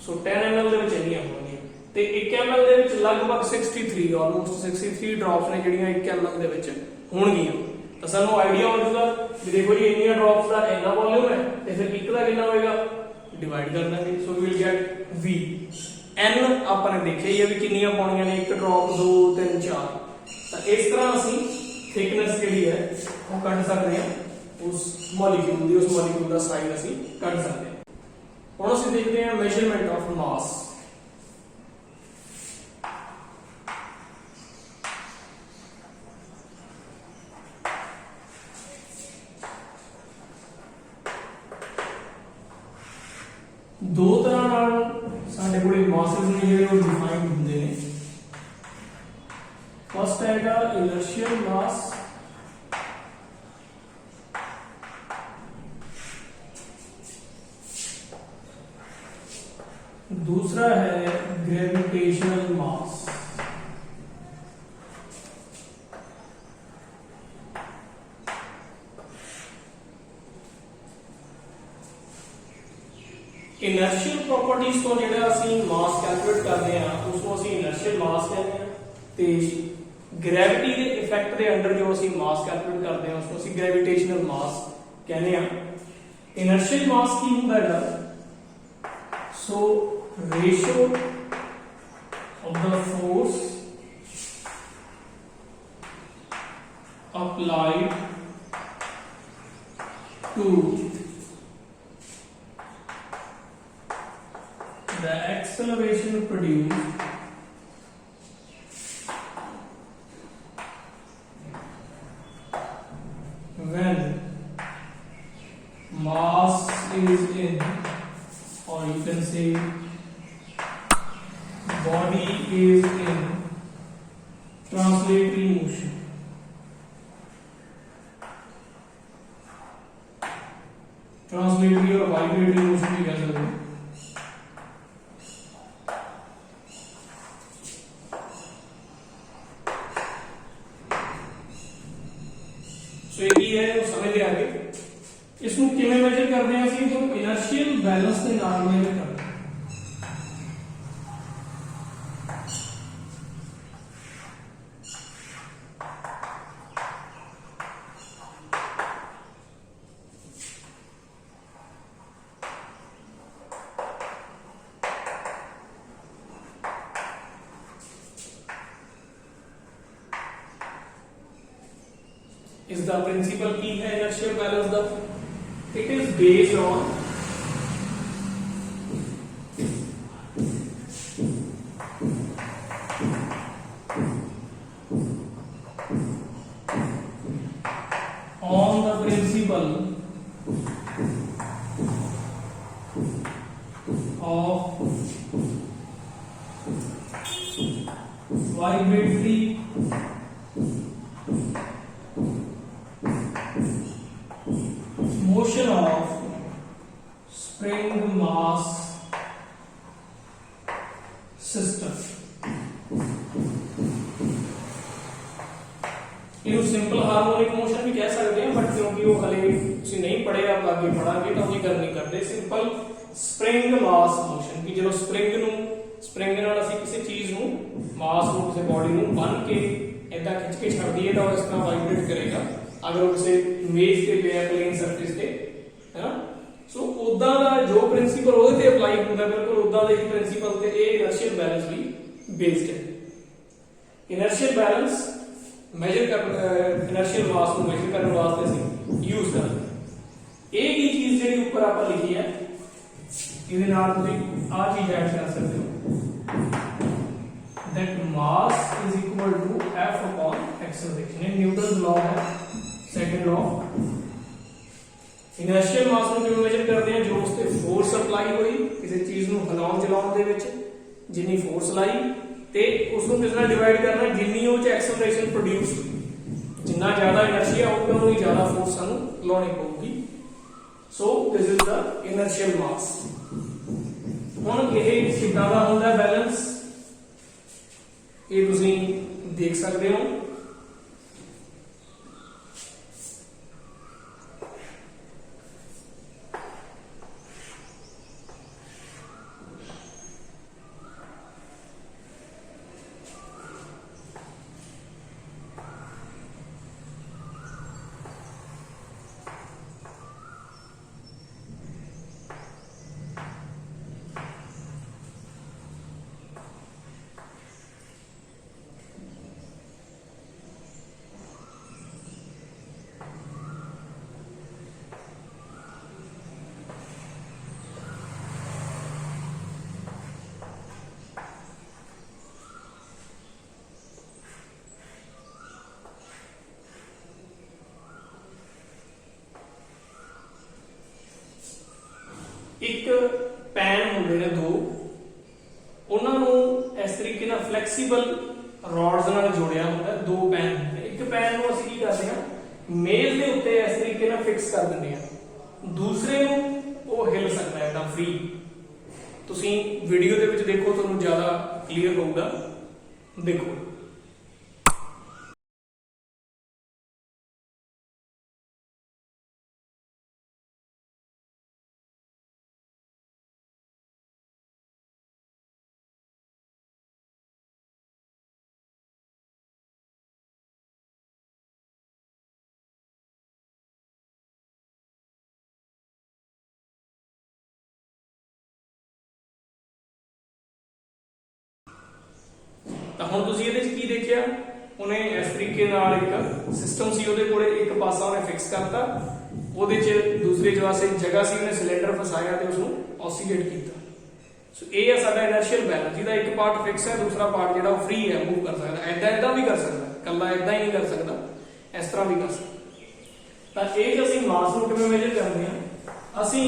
so 10 ml ਦੇ ਵਿੱਚ ਇੰਨੀਆਂ ਹੋਣਗੀਆਂ ਤੇ 1 ml ਦੇ ਵਿੱਚ ਲਗਭਗ 63 ਆਲਮੋਸਟ 63 ਡ੍ਰੌਪਸ ਨੇ ਜਿਹੜੀਆਂ 1 ml ਦੇ ਵਿੱਚ ਹੋਣਗੀਆਂ। ਤਾਂ ਸਾਨੂੰ ਆਈਡੀਆ ਹੋ ਜਾਊਗਾ ਵੀ ਦੇਖੋ ਜੀ ਇੰਨੀਆਂ ਡ੍ਰੌਪਸ ਦਾ ਇੰਨਾ ਵੋਲਿਊਮ ਹੈ ਤੇ ਫਿਰ ਇੱਕ ਦਾ ਕਿੰਨਾ ਹੋਏਗਾ, ਡਿਵਾਈਡ ਕਰ ਦਾਂਗੇ। So we will get v। n ਆਪਾਂ ਨੇ ਦੇਖਿਆ ਹੀ ਹੈ ਵੀ ਕਿੰਨੀਆਂ ਪਾਉਣੀਆਂ ਨੇ, 1 ਡ੍ਰੌਪ 2 3 4। ਤਾਂ ਇਸ ਤਰ੍ਹਾਂ ਅਸੀਂ थिकनेस ਜਿਹੜੀ ਹੈ ਉਹ ਕੱਢ ਸਕਦੇ ਹਾਂ, ਉਸ ਮੋਲੀਕਿਊਲ ਦੀ, ਉਸ ਮੋਲੀਕਿਊਲ ਦਾ ਸਾਈਜ਼ ਅਸੀਂ ਕੱਢ ਸਕਦੇ ਹਾਂ। ਹੁਣ ਅਸੀਂ ਦੇਖਦੇ ਹਾਂ ਮੈਜ਼ਰਮੈਂਟ ਆਫ ਮਾਸ। ਦੋ ਤਰ੍ਹਾਂ ਨਾਲ ਸਾਡੇ ਕੋਲੇ ਮਾਸਸ ਨੇ ਜਿਹੜੇ ਉਹ ਡਿਫਾਈਨ ਹੁੰਦੇ ਨੇ। फर्स्ट आएगा इनर्शियल मास, दूसरा है ग्रेविटेशनल मास। इनर्शियल प्रॉपर्टीज तो ਜਿਹੜਾ ਅਸੀਂ ਮਾਸ ਕੈਲਕੂਲੇਟ ਕਰਦੇ ਆ ਉਸ ਨੂੰ ਅਸੀਂ ਇਨਰਸ਼ੀਅਲ ਮਾਸ ਕਹਿੰਦੇ ਆ ਤੇ ਗ੍ਰੈਵਿਟੀ ਦੇ ਇਫੈਕਟ ਦੇ ਅੰਡਰ ਜੋ ਅਸੀਂ ਮਾਸ ਕੈਲਕੂਲੇਟ ਕਰਦੇ ਹਾਂ ਉਸ ਨੂੰ ਅਸੀਂ ਗ੍ਰੈਵਿਟੇਸ਼ਨਲ ਮਾਸ ਕਹਿੰਦੇ ਆ। ਇਨਰਸ਼ੀਅਲ ਮਾਸ ਕੀ ਹੁੰਦਾ ਹੈ, so ratio of the force applied to the acceleration produced when mass is in, or you can say body is in translatory motion। translatory और vibratory motion भी कह सकते हैं। समझ आगे इसको किवें मेजर करते हैं ਅਸੀਂ, तो इनर्शियल बैलेंस ਦੇ ਨਾਲ मेजर करते हैं। इज द प्रिंसिपल की है इनर्शियल बैलेंस दा, it is based on the principle of vibratory motion of spring mass system। ਇਹਨੂੰ ਸਿੰਪਲ ਹਾਰਮੋਨਿਕ ਮੋਸ਼ਨ ਵੀ ਕਹਿ ਸਕਦੇ ਹਾਂ, ਬਟ ਕਿਉਂਕਿ ਉਹ ਹਲੇ ਤੁਸੀਂ ਨਹੀਂ ਪੜਿਆ, ਆਪਾਂ ਅੱਗੇ ਪੜਾਂਗੇ ਤਾਂ ਉਹਦੀ ਗੱਲ ਨਹੀਂ ਕਰਦੇ। ਸਿੰਪਲ ਸਪ੍ਰਿੰਗ ਮਾਸ ਮੋਸ਼ਨ, ਕਿ ਜਦੋਂ ਸਪ੍ਰਿੰਗ ਨਾਲ ਅਸੀਂ ਕਿਸੇ ਚੀਜ਼ ਨੂੰ, ਮਾਸ ਨੂੰ, ਕਿਸੇ ਬੋਡੀ ਨੂੰ ਬੰਨ ਕੇ ਇਦਾਂ ਖਿੱਚ ਕੇ ਛੱਡ ਦਈਏ ਤਾਂ ਉਹ ਇਸ ਤਰ੍ਹਾਂ ਵਾਈਬ੍ਰੇਟ ਕਰੇਗਾ ਅਗਰ ਉਹ ਕਿਸੇ ਮੇਜ਼ ਤੇ ਪਿਆ, ਪਲੇਨ ਸਰਫੇਸ ਤੇ, ਹੈ ਨਾ। ਸੋ ਉਦਾਂ ਦਾ ਜੋ ਪ੍ਰਿੰਸੀਪਲ ਉਹਦੇ ਤੇ ਅਪਲਾਈ ਹੁੰਦਾ, ਬਿਲਕੁਲ ਉਦਾਂ ਦੇ ਹੀ ਪ੍ਰਿੰਸੀਪਲ ਤੇ ਇਹ ਇਨਰਸ਼ੀਅਲ ਬੈਲੈਂਸ ਵੀ ਬੇਸਡ ਹੈ। ਇਨਰਸ਼ੀਅਲ ਬੈਲੈਂਸ मेजर कर इनर्शियल मास को मेजर करने वास्ते ਅਸੀਂ यूज ਕਰਦੇ। एक ही चीज ਜਿਹੜੀ ਉੱਪਰ ਆਪਾਂ ਲਿਖੀ ਹੈ, ਇਹਦੇ ਨਾਲ ਤੁਸੀਂ ਆ ਚੀਜ਼ ਐਡ ਕਰ ਸਕਦੇ ਹੋ, that mass is equal to F upon acceleration। ਇਹ ਨਿਊਟਨਸ ਲਾਅ ਹੈ, ਸੈਕੰਡ ਲਾਅ। ਇਨਰਸ਼ੀਅਲ ਮਾਸ ਨੂੰ ਕਿਵੇਂ ਮੇਜਰ ਕਰਦੇ ਹਾਂ? ਜੋ ਉਸ ਤੇ ਫੋਰਸ ਅਪਲਾਈ ਹੋਈ ਕਿਸੇ ਚੀਜ਼ ਨੂੰ ਹਿਲਾਉਣ ਚਲਾਉਣ ਦੇ ਵਿੱਚ, ਜਿੰਨੀ ਫੋਰਸ ਲਾਈ ਤੇ ਉਸ ਨੂੰ ਕਿਸ ਨਾਲ ਡਿਵਾਈਡ ਕਰਨਾ, ਜਿੰਨੀ ਉਹ ਚ ਐਕਸਲਰੇਸ਼ਨ ਪ੍ਰੋਡਿਊਸ ਹੋਈ। ਜਿੰਨਾ ਜ਼ਿਆਦਾ ਇਨਰਸ਼ੀਆ ਹੋਊਗਾ ਉਨੀ ਜ਼ਿਆਦਾ ਫੋਰਸ ਸਾਨੂੰ ਲਾਉਣੀ ਪਊਗੀ। ਸੋ ਦਿਸ ਇਜ਼ ਦਾ ਇਨਰਸ਼ੀਅਲ ਮਾਸ। ਹੁਣ ਇਹ ਕਿੱਦਾਂ ਦਾ ਹੁੰਦਾ ਬੈਲੈਂਸ, ਇਹ ਤੁਸੀਂ ਦੇਖ ਸਕਦੇ ਹੋ। ਇੱਕ ਪੈਨ ਹੁੰਦੇ ਨੇ ਦੋ, ਉਹਨਾਂ ਨੂੰ ਇਸ ਤਰੀਕੇ ਨਾਲ ਫਲੈਕਸੀਬਲ ਰੋਡਸ ਨਾਲ ਜੋੜਿਆ ਹੁੰਦਾ। ਦੋ ਪੈਨ ਹੁੰਦੇ, ਇੱਕ ਪੈਨ ਨੂੰ ਅਸੀਂ ਕੀ ਕਰਦੇ ਹਾਂ, ਮੇਜ਼ ਦੇ ਉੱਤੇ ਇਸ ਤਰੀਕੇ ਨਾਲ ਫਿਕਸ ਕਰ ਦਿੰਦੇ ਹਾਂ, ਦੂਸਰੇ ਨੂੰ ਉਹ ਹਿਲ ਸਕਦਾ ਹੈ ਤਾਂ ਫ੍ਰੀ। ਤੁਸੀਂ ਵੀਡੀਓ ਦੇ ਵਿੱਚ ਦੇਖੋ, ਤੁਹਾਨੂੰ ਜ਼ਿਆਦਾ ਕਲੀਅਰ ਹੋਊਗਾ। ਦੇਖੋ ਤਾਂ ਹੁਣ ਤੁਸੀਂ ਇਹਦੇ 'ਚ ਕੀ ਦੇਖਿਆ, ਉਹਨੇ ਇਸ ਤਰੀਕੇ ਨਾਲ ਇੱਕ ਸਿਸਟਮ ਸੀ ਉਹਦੇ ਕੋਲੇ, ਇੱਕ ਪਾਸਾ ਉਹਨੇ ਫਿਕਸ ਕਰਤਾ, ਉਹਦੇ 'ਚ ਦੂਸਰੇ ਪਾਸੇ ਜਗ੍ਹਾ ਸੀ, ਉਹਨੇ ਸਿਲੰਡਰ ਫਸਾਇਆ ਤੇ ਉਸਨੂੰ ਆਸੀਲੇਟ ਕੀਤਾ। ਸੋ ਇਹ ਹੈ ਸਾਡਾ ਇਨਰਸ਼ੀਅਲ ਬੈਲੈਂਸ, ਜਿਹਦਾ ਇੱਕ ਪਾਰਟ ਫਿਕਸ ਹੈ, ਦੂਸਰਾ ਪਾਰਟ ਜਿਹੜਾ ਉਹ ਫ੍ਰੀ ਹੈ, ਮੂਵ ਕਰ ਸਕਦਾ। ਐਦਾਂ ਵੀ ਕਰ ਸਕਦਾ, ਕੱਲਾ ਐਦਾਂ ਹੀ ਨਹੀਂ ਕਰ ਸਕਦਾ, ਇਸ ਤਰ੍ਹਾਂ ਵੀ ਕਰ ਸਕਦਾ। ਤਾਂ ਇਹ ਜੇ ਅਸੀਂ ਮਾਸ ਨੂੰ ਕਿਵੇਂ ਮੇਜਰ ਕਰਦੇ ਹਾਂ, ਅਸੀਂ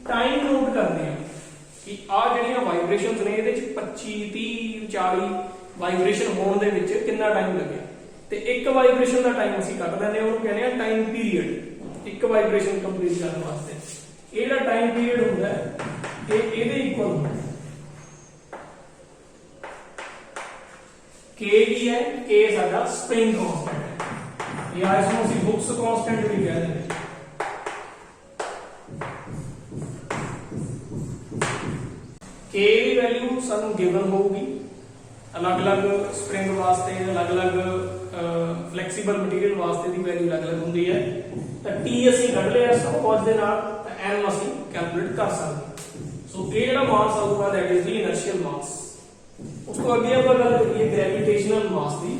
ਟਾਈਮ ਨੋਟ ਕਰਦੇ ਹਾਂ ਕਿ ਆਹ ਜਿਹੜੀਆਂ ਵਾਈਬ੍ਰੇਸ਼ਨਸ ਨੇ ਇਹਦੇ 'ਚ 25, 30, 40 ਵਾਈਬ੍ਰੇਸ਼ਨ ਹੋਣ ਦੇ ਵਿੱਚ ਕਿੰਨਾ ਟਾਈਮ ਲੱਗਿਆ, ਤੇ ਇੱਕ ਵਾਈਬ੍ਰੇਸ਼ਨ ਦਾ ਟਾਈਮ ਅਸੀਂ ਕੱਢ ਦਿੰਦੇ ਹਾਂ, ਉਹਨੂੰ ਕਹਿੰਦੇ ਆ ਟਾਈਮ ਪੀਰੀਅਡ। ਇੱਕ ਵਾਈਬ੍ਰੇਸ਼ਨ ਕੰਪਲੀਟ ਕਰਨ ਵਾਸਤੇ ਇਹ ਜਿਹੜਾ ਟਾਈਮ ਪੀਰੀਅਡ ਹੁੰਦਾ ਹੈ, ਇਹ ਇਹਦੇ ਇਕੁਅਲ ਹੁੰਦਾ ਹੈ। K ਕੀ ਹੈ? K ਸਾਡਾ ਸਪ੍ਰਿੰਗ ਕਾਂਸਟੈਂਟ ਹੈ, ਜਾਂ ਇਸ ਨੂੰ ਅਸੀਂ ਹੁਕਸ ਕਾਂਸਟੈਂਟ ਵੀ ਕਹਿ ਦਿੰਦੇ ਹਾਂ। K ਦੀ ਵੈਲਿਊ ਸਾਨੂੰ ਗਿਵਨ ਹੋਊਗੀ, अलग-अलग स्प्रिंग वास्ते, अलग-अलग फ्लैक्सीबल मटीरियल वास्ते दी वैल्यू अलग-अलग हुंदी है। तो T ਅਸੀਂ ਕੱਢ ਲਿਆ ਸਭ ਕੁਝ ਦੇ ਨਾਲ, ਤਾਂ M ਅਸੀਂ ਕੈਲਕੂਲੇਟ ਕਰ ਸਕਦੇ। ਸੋ ਇਹ ਜਿਹੜਾ ਮਾਸ ਆਊਗਾ ਦੈਟ ਇਜ਼ ਦੀ ਇਨਰਸ਼ੀਅਲ ਮਾਸ। ਉਸ ਤੋਂ ਅੱਗੇ ਆਪਾਂ ਗੱਲ ਕਰੀਏ ਗ੍ਰੈਵਿਟੇਸ਼ਨਲ ਮਾਸ ਦੀ।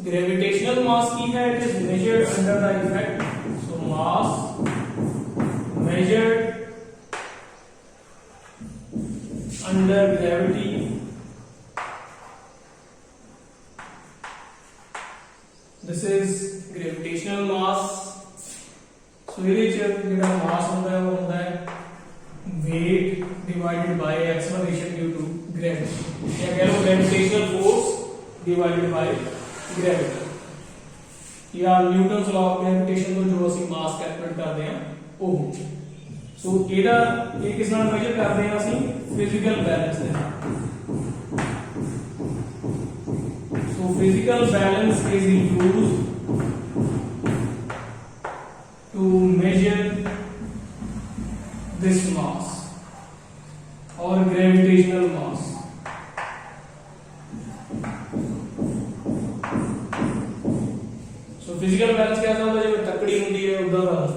ग्रेविटेशनल मास की है, it is measured under the effect, so mass measured under gravity this is gravitational mass. So ये ਜਿਹੜਾ मास ਹੁੰਦਾ ਹੈ ਉਹ ਹੁੰਦਾ ਹੈ weight divided by acceleration due to gravity, या कह लो gravitational force divided by gravity, या न्यूटन्स लॉ ऑफ ग्रेविटेशन ਤੋਂ ਜੋ ਅਸੀਂ ਮਾਸ ਕੈਲਕੂਲੇਟ ਕਰਦੇ ਹਾਂ ਉਹ। ਸੋ ਇਹਦਾ ਇਹ ਕਿਸ ਨਾਲ ਮੈਜ਼ਰ ਕਰਦੇ ਹਾਂ ਅਸੀਂ, ਫਿਜ਼ੀਕਲ ਬੈਲੈਂਸ ਦੇ ਨਾਲ। So physical balance is used to measure this mass or gravitational mass। so physical balance क्या होता है, जब तकड़ी होती है उधर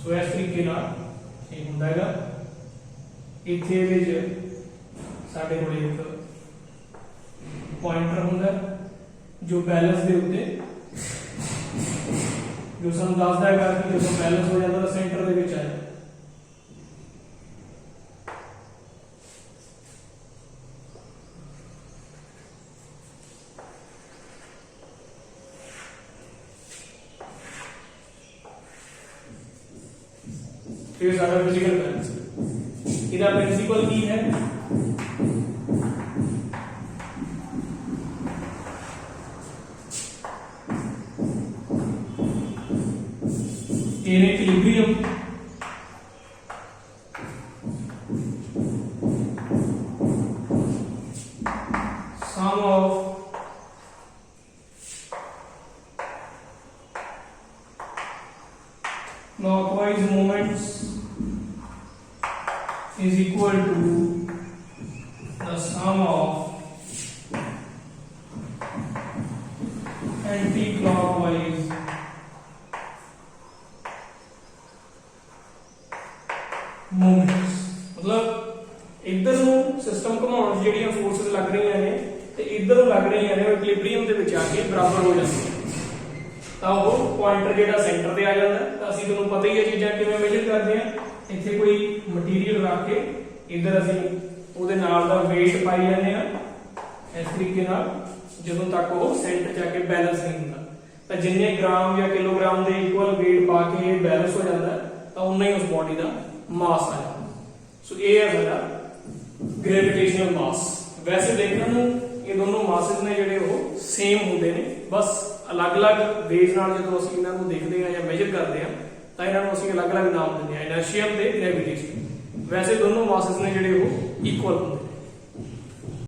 ਸੋ ਇਸ ਤਰੀਕੇ ਨਾਲ ਇਹ ਹੁੰਦਾ ਹੈਗਾ। ਇੱਥੇ ਇਹਦੇ 'ਚ ਸਾਡੇ ਕੋਲ ਇੱਕ ਪੁਆਇੰਟਰ ਹੁੰਦਾ ਜੋ ਬੈਲੈਂਸ ਦੇ ਉੱਤੇ ਜੋ ਸਾਨੂੰ ਦੱਸਦਾ ਹੈਗਾ ਕਿ ਜਦੋਂ ਬੈਲੈਂਸ ਹੋ ਜਾਂਦਾ ਤਾਂ ਸੈਂਟਰ ਦੇ ਵਿੱਚ ਆ ਜਾਂਦਾ। फिर सारा फिजिकल बैलेंस इसका प्रिंसिपल की है, in equilibrium sum of clockwise movements is equal to the sum of anti-clockwise movements। मतलब इधर ਨੂੰ ਸਿਸਟਮ ਘੁਮਾਉਣ ਦੀ ਜਿਹੜੀਆਂ ਫੋਰਸਸ ਲੱਗ ਰਹੀਆਂ ਨੇ ਤੇ ਇਧਰ ਨੂੰ ਲੱਗ ਰਹੀਆਂ ਨੇ ਉਹ ਇਕੁਇਲਿਬਰੀਅਮ ਦੇ ਵਿੱਚ ਆ ਕੇ ਬਰਾਬਰ ਹੋ ਜਾਂਦੀਆਂ ਤਾਂ ਉਹ ਪੁਆਇੰਟਰ ਜਿਹੜਾ ਸੈਂਟਰ ਤੇ ਆ ਜਾਂਦਾ। ਤਾਂ ਅਸੀਂ ਤੁਹਾਨੂੰ ਪਤਾ ਹੀ ਹੈ ਚੀਜ਼ਾਂ ਕਿਵੇਂ ਮੇਜਰ ਕਰਦੇ ਆ। ਇੱਥੇ ਕੋਈ ਮਟੀਰੀਅਲ ਰੱਖ ਕੇ ਇਧਰ ਅਸੀਂ ਉਹਦੇ ਨਾਲ ਦਾ weight ਪਾਈ ਜਾਂਦੇ ਆ ਇਸ ਤਰੀਕੇ ਨਾਲ ਜਦੋਂ ਤੱਕ ਉਹ ਸੈਂਟਰ 'ਚ ਆ ਕੇ ਬੈਲੈਂਸ ਨਹੀਂ ਹੁੰਦਾ। ਤਾਂ ਜਿੰਨੇ ਗ੍ਰਾਮ ਜਾਂ ਕਿਲੋਗ੍ਰਾਮ ਦੇ ਇਕੁਅਲ weight ਪਾ ਕੇ ਇਹ ਬੈਲੈਂਸ ਹੋ ਜਾਂਦਾ ਤਾਂ ਉਨਾ ਹੀ ਉਸ ਬੋਡੀ ਦਾ ਮਾਸ ਆ ਜਾਂਦਾ। ਸੋ ਇਹ ਹੈ ਸਾਡਾ ਗ੍ਰੈਵਿਟੇਸ਼ਨਲ ਮਾਸ। ਵੈਸੇ ਦੇਖਣ ਨੂੰ ਇਹ ਦੋਨੋਂ ਮਾਸਸ ਨੇ ਜਿਹੜੇ ਉਹ ਸੇਮ ਹੁੰਦੇ ਨੇ, ਬਸ ਅਲੱਗ-ਅਲੱਗ ਵੇਜ਼ ਨਾਲ ਜਦੋਂ ਅਸੀਂ ਇਹਨਾਂ ਨੂੰ ਦੇਖਦੇ ਹਾਂ ਜਾਂ ਮੈਜ਼ਰ ਕਰਦੇ ਹਾਂ ਤਾਂ ਇਹਨਾਂ ਨੂੰ ਅਸੀਂ ਅਲੱਗ-ਅਲੱਗ ਨਾਮ ਦਿੰਦੇ ਹਾਂ, ਇਨਰਸ਼ੀਅਲ ਤੇ ਗ੍ਰੈਵਿਟੇਸ਼ਨ। ਵੈਸੇ ਦੋਨੋਂ ਮਾਸਸ ਨੇ ਜਿਹੜੇ ਉਹ ਇਕੁਅਲ ਹੁੰਦੇ